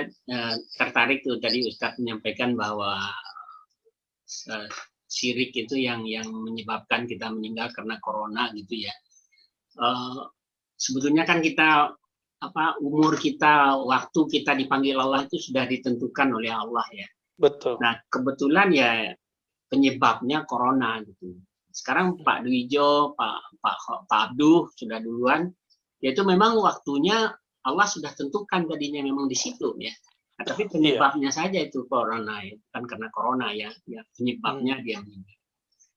saya tertarik tuh tadi Ustadz menyampaikan bahwa syirik itu yang menyebabkan kita meninggal karena corona gitu ya. Sebetulnya kan kita umur kita, waktu kita dipanggil Allah itu sudah ditentukan oleh Allah ya. Betul. Nah kebetulan ya penyebabnya corona gitu. Sekarang Pak Dwijo, Pak Abduh sudah duluan, yaitu memang waktunya Allah sudah tentukan tadinya memang di situ ya. Nah, tapi penyebabnya saja itu corona ya, bukan karena corona ya penyebabnya dia meninggal.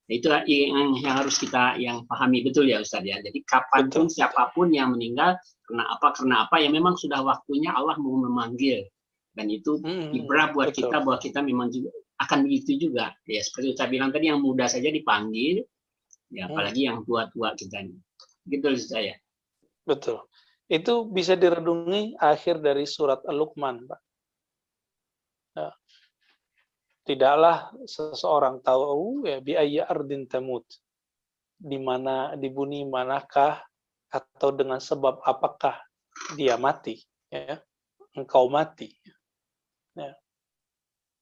Nah, itu yang harus kita yang pahami betul ya Ustaz ya. Jadi kapanpun siapapun yang meninggal karena apa ya memang sudah waktunya Allah mau memanggil, dan itu ibrah buat kita bahwa kita memang juga akan begitu juga ya, seperti saya bilang tadi, yang muda saja dipanggil ya, apalagi yang tua-tua kita ini. Gitu saya. Betul. Itu bisa direnungi akhir dari surat Al-Luqman, Pak. Ya. Tidaklah seseorang tahu ya bi ayyi ardin tamut, di mana, di bumi manakah atau dengan sebab apakah dia mati ya, engkau mati ya.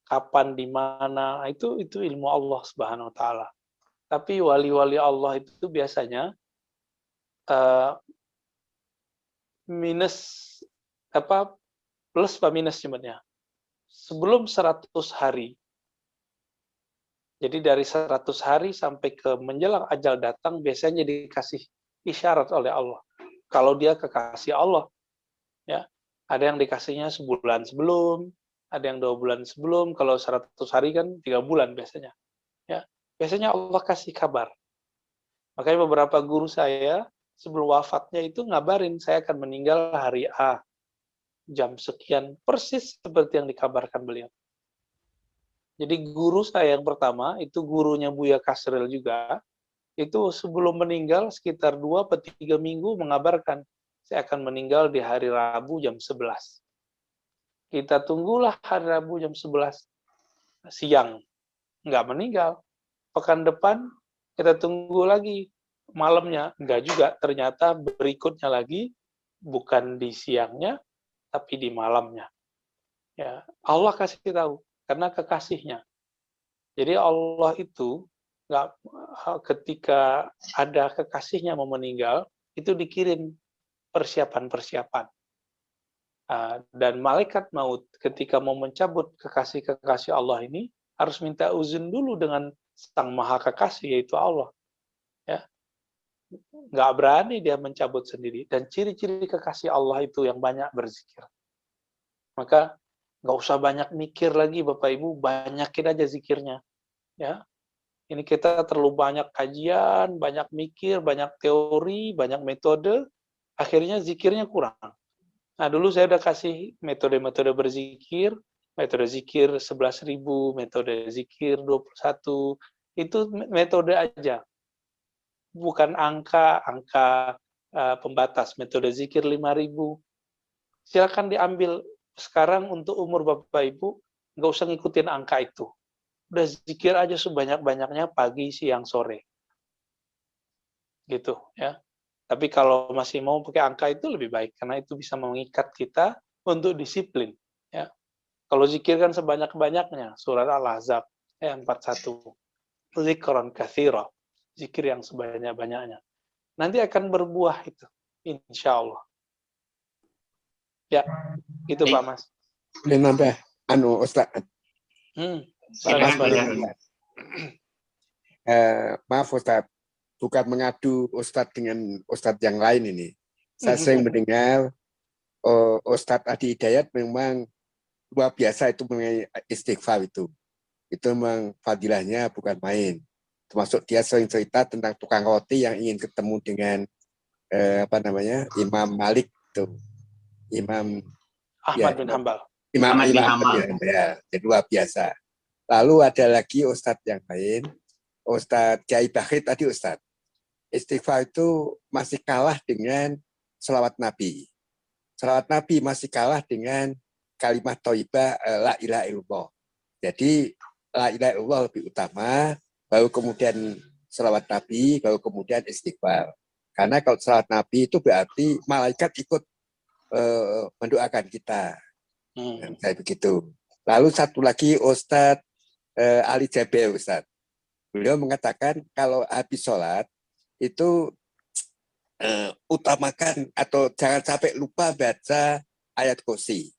Kapan, di mana, itu ilmu Allah Subhanahu wa taala. Tapi wali-wali Allah itu biasanya plus apa minus sebenarnya. Sebelum 100 hari. Jadi dari 100 hari sampai ke menjelang ajal datang biasanya dikasih isyarat oleh Allah. Kalau dia kekasih Allah ya. Ada yang dikasihnya sebulan sebelum, ada yang 2 bulan sebelum. Kalau 100 hari kan 3 bulan biasanya. Ya, biasanya Allah kasih kabar. Makanya beberapa guru saya sebelum wafatnya itu ngabarin saya akan meninggal hari A, jam sekian, persis seperti yang dikabarkan beliau. Jadi guru saya yang pertama, itu gurunya Buya Kasril juga, itu sebelum meninggal sekitar 2-3 minggu mengabarkan, saya akan meninggal di hari Rabu jam 11. Kita tunggulah hari Rabu jam 11 siang, nggak meninggal. Pekan depan kita tunggu lagi malamnya, nggak juga. Ternyata berikutnya lagi bukan di siangnya, tapi di malamnya. Ya, Allah kasih tahu karena kekasihnya. Jadi Allah itu nggak, ketika ada kekasihnya mau meninggal, itu dikirim persiapan-persiapan. Dan malaikat maut ketika mau mencabut kekasih-kekasih Allah ini harus minta izin dulu dengan Sang Maha Kekasih, yaitu Allah. Ya, nggak berani dia mencabut sendiri. Dan ciri-ciri kekasih Allah itu yang banyak berzikir. Maka nggak usah banyak mikir lagi, Bapak Ibu, banyakin aja zikirnya. Ya, ini kita terlalu banyak kajian, banyak mikir, banyak teori, banyak metode, akhirnya zikirnya kurang. Nah, dulu saya udah kasih metode-metode berzikir, metode zikir 11.000, metode zikir 21, itu metode aja. Bukan angka pembatas, metode zikir 5.000. Silakan diambil sekarang untuk umur Bapak Ibu, nggak usah ngikutin angka itu. Udah zikir aja sebanyak-banyaknya pagi, siang, sore. Gitu ya. Tapi kalau masih mau pakai angka itu lebih baik, karena itu bisa mengikat kita untuk disiplin. Ya. Kalau zikir kan sebanyak-banyaknya, surat Al-Ahzab ayat 41. Zikran katsira, zikir yang sebanyak-banyaknya. Nanti akan berbuah itu, insya Allah. Ya, itu Pak Mas. Boleh nambah, Ustaz. Maaf Ustaz, bukan mengadu Ustadz dengan Ustadz yang lain ini. Saya sering mendengar Ustadz Adi Hidayat memang luar biasa itu mengenai istighfar itu. Itu memang fadilahnya bukan main. Termasuk dia sering cerita tentang tukang roti yang ingin ketemu dengan Imam Malik itu. Imam Ahmad bin Hambal. Imam bin Hambal. Ya, jadi luar biasa. Lalu ada lagi Ustadz yang lain, Ustadz Kiai Bakhir tadi Ustadz. Istighfar itu masih kalah dengan selawat Nabi. Selawat Nabi masih kalah dengan kalimat thayyibah la ilaha illallah. Jadi la ilaha illallah lebih utama, baru kemudian selawat Nabi, baru kemudian istighfar. Karena kalau selawat Nabi itu berarti malaikat ikut mendoakan kita. Saya begitu. Lalu satu lagi Ustadz Ali Jaber, Ustadz. Beliau mengatakan kalau habis sholat itu utamakan atau jangan sampai lupa baca ayat kursi.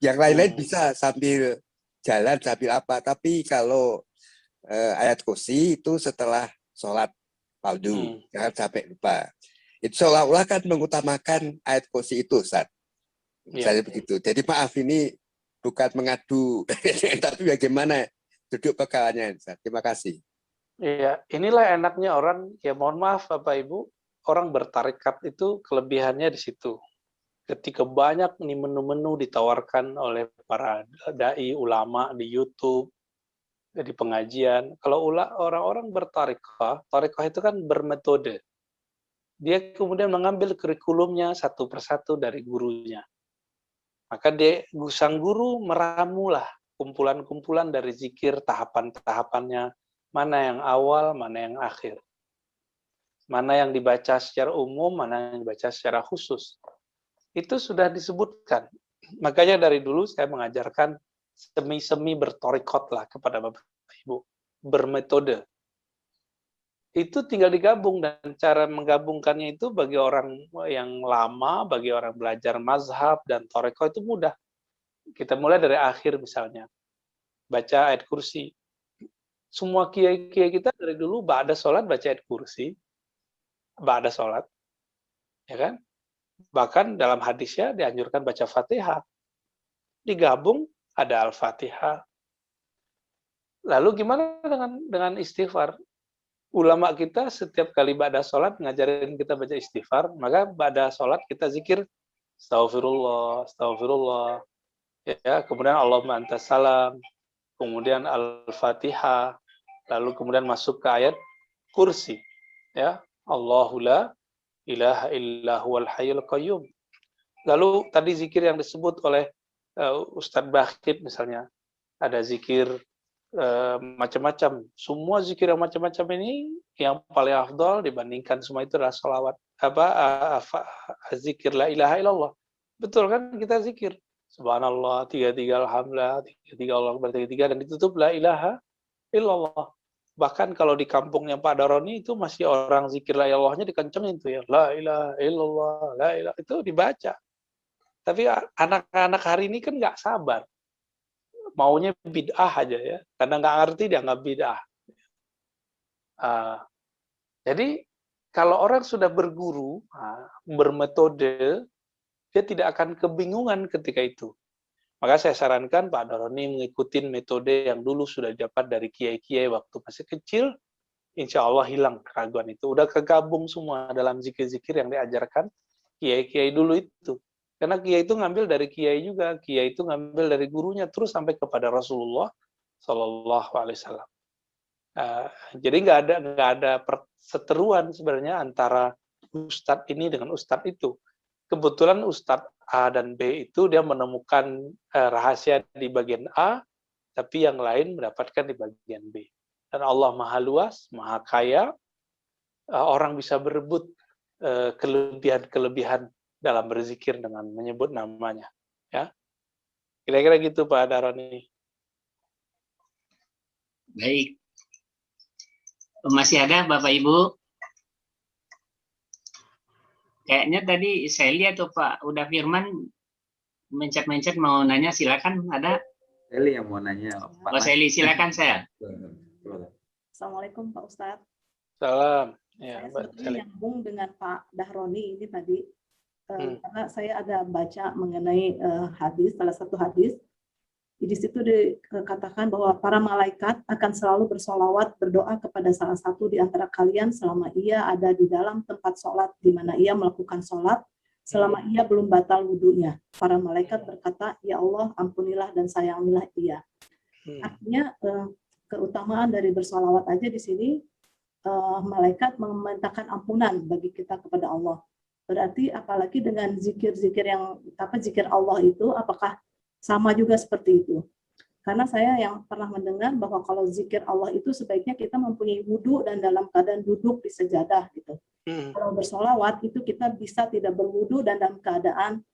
Yang lain-lain bisa sambil jalan, sambil apa. Tapi kalau ayat kursi itu setelah sholat fardu, jangan sampai lupa. Itu seolah-olah kan mengutamakan ayat kursi itu, Ustaz. Misalnya begitu. Jadi maaf ini bukan mengadu, tapi bagaimana duduk perkaranya, Ustaz. Terima kasih. Iya, inilah enaknya orang, ya mohon maaf Bapak Ibu, orang bertarekat itu kelebihannya di situ. Ketika banyak nih menu-menu ditawarkan oleh para dai ulama di YouTube, di pengajian. Kalau orang-orang bertarekah, tarekah itu kan bermetode. Dia kemudian mengambil kurikulumnya satu persatu dari gurunya. Maka sang guru meramulah kumpulan-kumpulan dari zikir, tahapan-tahapannya, mana yang awal, mana yang akhir. Mana yang dibaca secara umum, mana yang dibaca secara khusus. Itu sudah disebutkan. Makanya dari dulu saya mengajarkan semi-semi bertorikot lah kepada Bapak Ibu. Bermetode. Itu tinggal digabung, dan cara menggabungkannya itu bagi orang yang lama, bagi orang belajar mazhab dan toriko itu mudah. Kita mulai dari akhir misalnya. Baca ayat kursi. Semua kiai-kiai kita dari dulu ba'da sholat baca ayat kursi, ba'da sholat, ya kan? Bahkan dalam hadisnya dianjurkan baca Fatihah. Digabung ada Al-Fatihah. Lalu gimana dengan istighfar? Ulama kita setiap kali ba'da sholat ngajarin kita baca istighfar, maka ba'da sholat kita zikir Astaghfirullah, Astaghfirullah. Ya, kemudian Allahumma antas salam, kemudian Al-Fatihah, lalu kemudian masuk ke ayat kursi, ya, Allahu la ilaha illa huwal hayyul qayyum. Lalu tadi zikir yang disebut oleh Ustadz Bakhit misalnya, ada zikir macam-macam. Semua zikir yang macam-macam ini yang paling afdal dibandingkan semua itu adalah salawat, zikir la ilaha illallah. Betul kan, kita zikir subhanallah 33, alhamdulillah 33, Allah akbar 33, dan ditutup la ilaha illallah. Bahkan kalau di kampungnya Pak Daroni itu masih orang zikir la ilallahnya dikencengin tuh ya, la ilaha illallah, la ilaha, itu dibaca. Tapi anak-anak hari ini kan nggak sabar, maunya bid'ah aja ya, karena nggak ngerti dia nggak bid'ah. Jadi kalau orang sudah berguru, bermetode, dia tidak akan kebingungan ketika itu. Maka saya sarankan Pak Daroni mengikuti metode yang dulu sudah dapat dari kiai-kiai waktu masih kecil, insya Allah hilang keraguan itu. Udah kegabung semua dalam zikir-zikir yang diajarkan kiai-kiai dulu itu. Karena kiai itu ngambil dari kiai juga, kiai itu ngambil dari gurunya terus sampai kepada Rasulullah Shallallahu Alaihi Wasallam. Jadi nggak ada perseteruan sebenarnya antara ustadz ini dengan ustadz itu. Kebetulan ustadz A dan B itu dia menemukan rahasia di bagian A, tapi yang lain mendapatkan di bagian B. Dan Allah Maha Luas, Maha Kaya, orang bisa berebut kelebihan-kelebihan dalam berzikir dengan menyebut namanya. Ya, kira-kira gitu Pak Daroni. Baik. Masih ada Bapak Ibu? Kayaknya tadi saya lihat tuh Pak Uda Firman mencet-mencet mau nanya, silakan, ada? Seli yang mau nanya. Pak Seli, silakan saya. Assalamualaikum Pak Ustadz. Salam. Ya, saya sebetulnya nyambung dengan Pak Dahroni ini tadi, karena saya ada baca mengenai hadis, salah satu hadis. Di situ dikatakan bahwa para malaikat akan selalu bersolawat, berdoa kepada salah satu di antara kalian selama ia ada di dalam tempat sholat di mana ia melakukan sholat, selama ia belum batal wudunya. Para malaikat berkata, ya Allah, ampunilah dan sayangilah ia. Artinya keutamaan dari bersolawat aja di sini, malaikat memintakan ampunan bagi kita kepada Allah. Berarti apalagi dengan zikir-zikir yang zikir Allah itu, apakah sama juga seperti itu? Karena saya yang pernah mendengar bahwa kalau zikir Allah itu sebaiknya kita mempunyai wudu dan dalam keadaan duduk di sejadah gitu. Kalau bersolawat itu kita bisa tidak berwudu dan dalam keadaan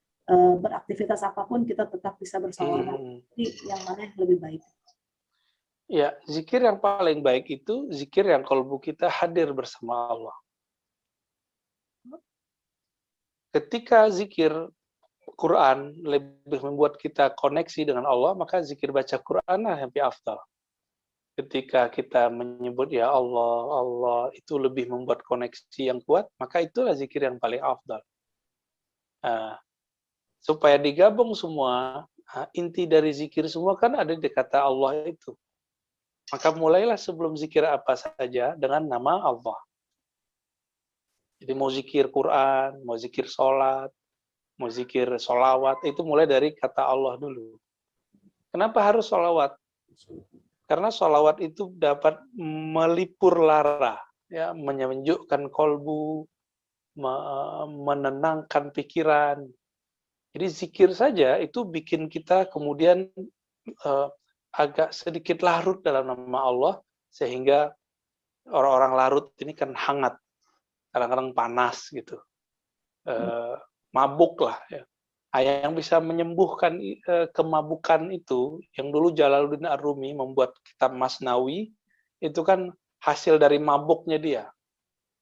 beraktivitas apapun kita tetap bisa bersolawat. Jadi yang mana yang lebih baik? Ya, zikir yang paling baik itu zikir yang kalbu kita hadir bersama Allah. Ketika zikir Quran lebih membuat kita koneksi dengan Allah, maka zikir baca Quran yang lebih afdal. Ketika kita menyebut ya Allah, Allah itu lebih membuat koneksi yang kuat, maka itulah zikir yang paling afdal. Supaya digabung semua, inti dari zikir semua kan ada di kata Allah itu. Maka mulailah sebelum zikir apa saja dengan nama Allah. Jadi mau zikir Quran, mau zikir sholat, mau zikir sholawat, itu mulai dari kata Allah dulu. Kenapa harus sholawat? Karena sholawat itu dapat melipur lara, ya, menyejukkan kolbu, menenangkan pikiran. Jadi zikir saja itu bikin kita kemudian agak sedikit larut dalam nama Allah, sehingga orang-orang larut ini kan hangat, kadang-kadang panas gitu, mabuk lah ya. Yang bisa menyembuhkan kemabukan itu, yang dulu Jalaluddin Ar-Rumi membuat kitab Masnawi, itu kan hasil dari mabuknya dia.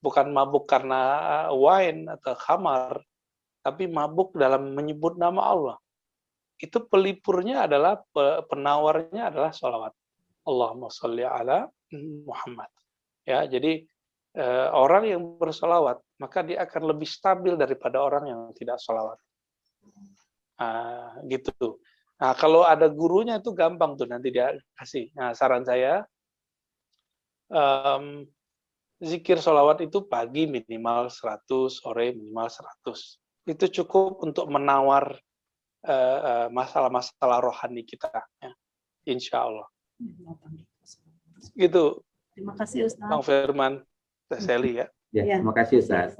Bukan mabuk karena wine atau khamar, tapi mabuk dalam menyebut nama Allah. Itu pelipurnya adalah, penawarnya adalah sholawat. Allahumma sholli ala Muhammad. Ya, jadi orang yang bersolawat, maka dia akan lebih stabil daripada orang yang tidak sholawat. Gitu. Nah, kalau ada gurunya itu gampang tuh nanti dia kasih. Nah, saran saya, zikir sholawat itu pagi minimal 100, sore minimal 100. Itu cukup untuk menawar masalah-masalah rohani kita. Ya. Insya Allah. Gitu. Terima kasih Ustaz. Bang Firman, Sally ya. Ya, terima kasih Ustaz.